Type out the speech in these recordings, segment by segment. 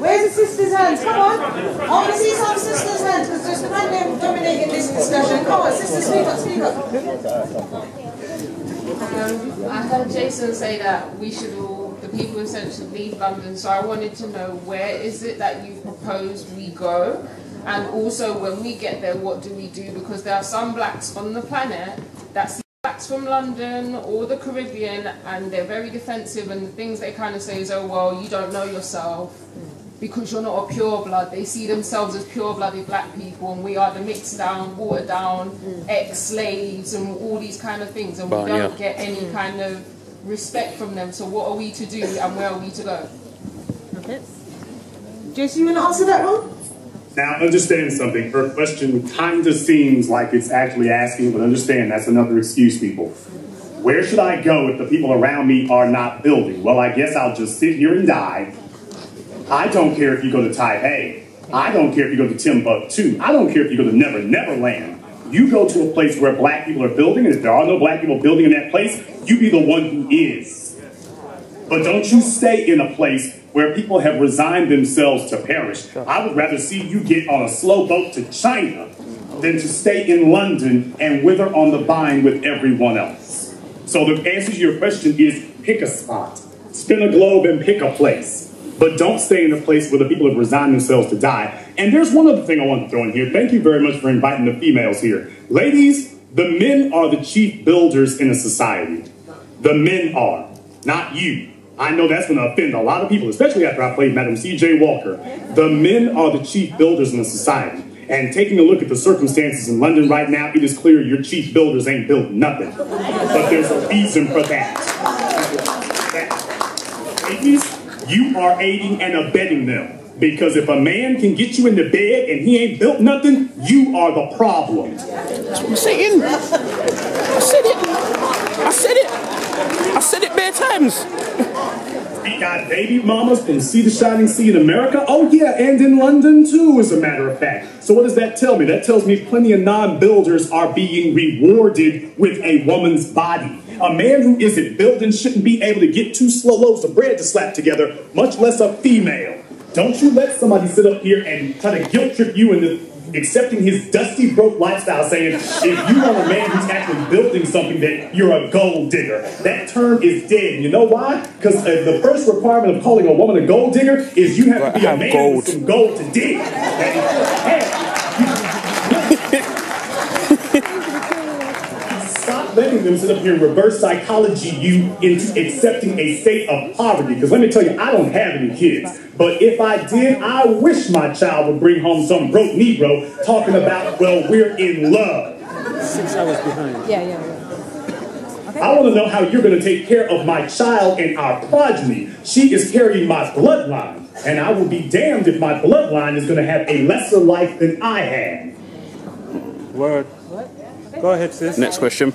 Where's the sisters' hands? Come on. I want to see some sisters' hands because there's the man them dominating this discussion. Come on, sisters, speak up, speak up. I heard Jason say that we should all, the people essentially leave London, so I wanted to know where is it that you propose we go? And also when we get there, what do we do? Because there are some blacks on the planet that see blacks from London or the Caribbean and they're very defensive, and the things they kind of say is, oh well, you don't know yourself because you're not a pure blood. They see themselves as pure-blooded black people, and we are the mixed down, watered down, ex-slaves and all these kind of things, and we don't get any kind of respect from them. So what are we to do and where are we to go? Okay. Jason, you want to answer that one? Now, understand something. Her question kind of seems like it's actually asking, but understand that's another excuse, people. Where should I go if the people around me are not building? Well, I guess I'll just sit here and die. I don't care if you go to Taipei. I don't care if you go to Timbuktu. I don't care if you go to Never Never Land. You go to a place where black people are building, and if there are no black people building in that place, you be the one who is. But don't you stay in a place where people have resigned themselves to perish. I would rather see you get on a slow boat to China than to stay in London and wither on the vine with everyone else. So the answer to your question is pick a spot. Spin a globe and pick a place. But don't stay in a place where the people have resigned themselves to die. And there's one other thing I want to throw in here. Thank you very much for inviting the females here. Ladies, the men are the chief builders in a society. The men are, not you. I know that's going to offend a lot of people, especially after I played Madam C.J. Walker. The men are the chief builders in a society. And taking a look at the circumstances in London right now, it is clear your chief builders ain't built nothing. But there's a reason for that. Ladies, you are aiding and abetting them. Because if a man can get you into bed and he ain't built nothing, you are the problem. That's what I'm saying. I said it. I said it. I said it bare times. We got baby mamas from Sea to Shining Sea in America. Oh yeah, and in London too, as a matter of fact. So what does that tell me? That tells me plenty of non-builders are being rewarded with a woman's body. A man who isn't building shouldn't be able to get 2 slow loaves of bread to slap together, much less a female. Don't you let somebody sit up here and try to guilt trip you into accepting his dusty, broke lifestyle, saying, if you are a man who's actually building something, that you're a gold digger. That term is dead. You know why? Because the first requirement of calling a woman a gold digger is you have to be a man with some gold to dig. Stop letting them sit up here and reverse psychology you into accepting a state of poverty. Because let me tell you, I don't have any kids. But if I did, I wish my child would bring home some broke Negro talking about, well, we're in love. 6 hours behind. Yeah. Okay. I want to know how you're going to take care of my child and our progeny. She is carrying my bloodline. And I will be damned if my bloodline is going to have a lesser life than I had. Word. Go ahead, sis. Next question.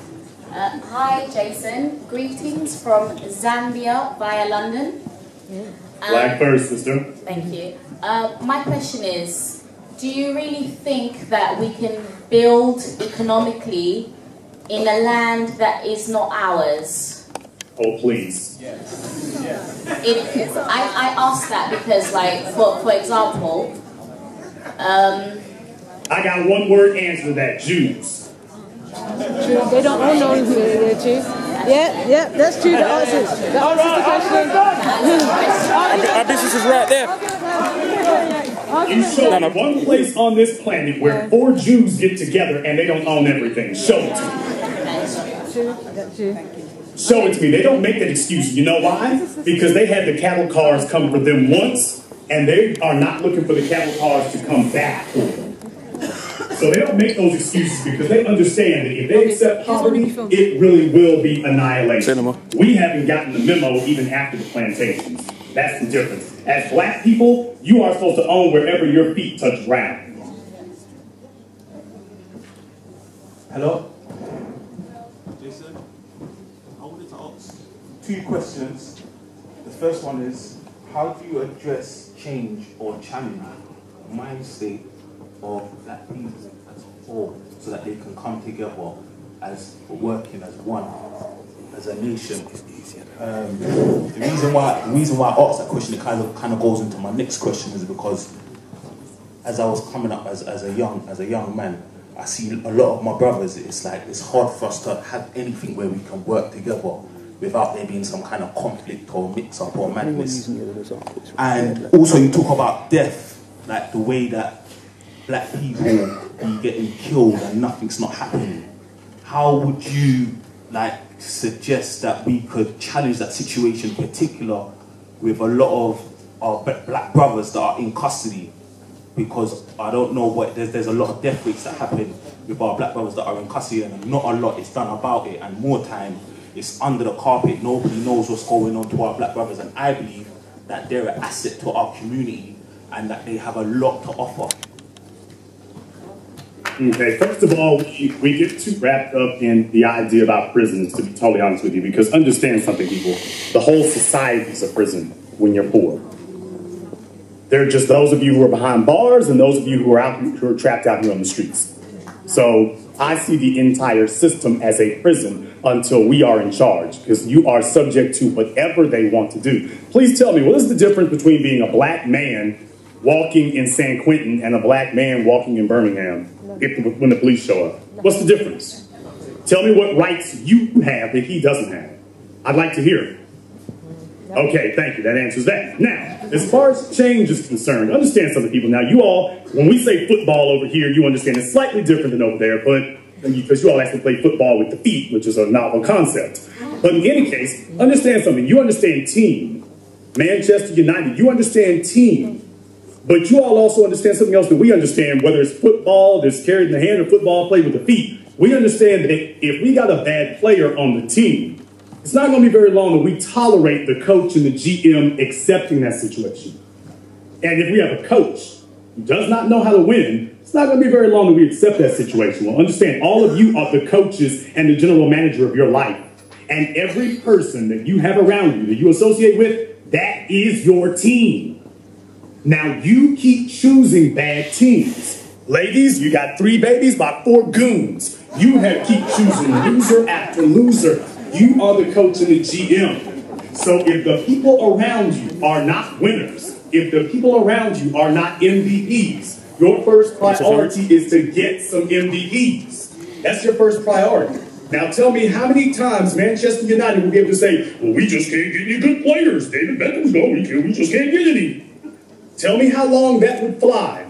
Hi, Jason. Greetings from Zambia via London. Black first, sister. Thank you. My question is, do you really think that we can build economically in a land that is not ours? Oh, please. I ask that because, like, for example, I got one word answer to that: Jews. They don't all know who they're Jews. Yeah, that's true. The answer is the question. Our business is right there. You show me one place on this planet where 4 Jews get together and they don't own everything. Show it to me. Show it to me. They don't make that excuse. You know why? Because they had the cattle cars come for them once, and they are not looking for the cattle cars to come back. So they don't make those excuses because they understand that if they accept poverty, it really will be annihilation. We haven't gotten the memo even after the plantations. That's the difference. As black people, you are supposed to own wherever your feet touch ground. Hello? Jason, I wanted to ask 2 questions. The first one is, how do you address change or challenge the mind state of black people as a whole so that they can come together as working as one? as a nation. The reason why I asked that question, it kind of goes into my next question, is because as I was coming up as a young man, I see a lot of my brothers. It's like it's hard for us to have anything where we can work together without there being some kind of conflict or mix-up or madness. And also you talk about death, like the way that black people be getting killed and nothing's not happening. How would you suggest that we could challenge that situation, in particular with a lot of our black brothers that are in custody? Because I don't know there's a lot of death rates that happen with our black brothers that are in custody, and not a lot is done about it, and more time it's under the carpet. Nobody knows what's going on to our black brothers, and I believe that they're an asset to our community and that they have a lot to offer. Okay, first of all, we get too wrapped up in the idea about prisons, to be totally honest with you, because understand something, people. The whole society is a prison when you're poor. There are just those of you who are behind bars and those of you who are trapped out here on the streets. So I see the entire system as a prison until we are in charge, because you are subject to whatever they want to do. Please tell me, what is the difference between being a black man walking in San Quentin and a black man walking in Birmingham when the police show up? What's the difference? Tell me what rights you have that he doesn't have. I'd like to hear it. Okay, thank you. That answers that. Now, as far as change is concerned, understand something, people. Now, you all, when we say football over here, you understand it's slightly different than over there, but because you all actually play football with the feet, which is a novel concept. But in any case, understand something. You understand team. Manchester United, you understand team. But you all also understand something else that we understand, whether it's football that's carried in the hand or football played with the feet. We understand that if we got a bad player on the team, it's not going to be very long that we tolerate the coach and the GM accepting that situation. And if we have a coach who does not know how to win, it's not going to be very long that we accept that situation. Well, understand, all of you are the coaches and the general manager of your life. And every person that you have around you, that you associate with, that is your team. Now, you keep choosing bad teams. Ladies, you got 3 babies by 4 goons. You have keep choosing loser after loser. You are the coach and the GM. So if the people around you are not winners, if the people around you are not MVPs, your first priority is to get some MVPs. That's your first priority. Now tell me how many times Manchester United will be able to say, well, we just can't get any good players. David Beckham's gone, we just can't get any. Tell me how long that would fly.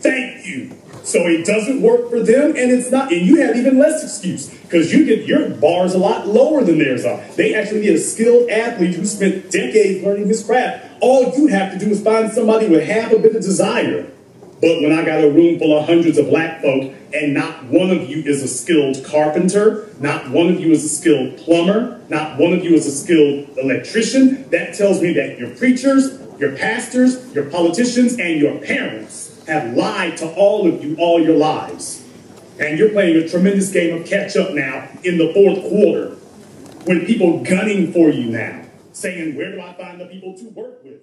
Thank you. So it doesn't work for them, and it's not, and you have even less excuse, because you get your bar's a lot lower than theirs are. They actually need a skilled athlete who spent decades learning his craft. All you have to do is find somebody with half a bit of desire. But when I got a room full of hundreds of black folk, and not one of you is a skilled carpenter, not one of you is a skilled plumber, not one of you is a skilled electrician, that tells me that your preachers, your pastors, your politicians, and your parents have lied to all of you all your lives. And you're playing a tremendous game of catch-up now in the 4th quarter with people gunning for you now, saying, where do I find the people to work with?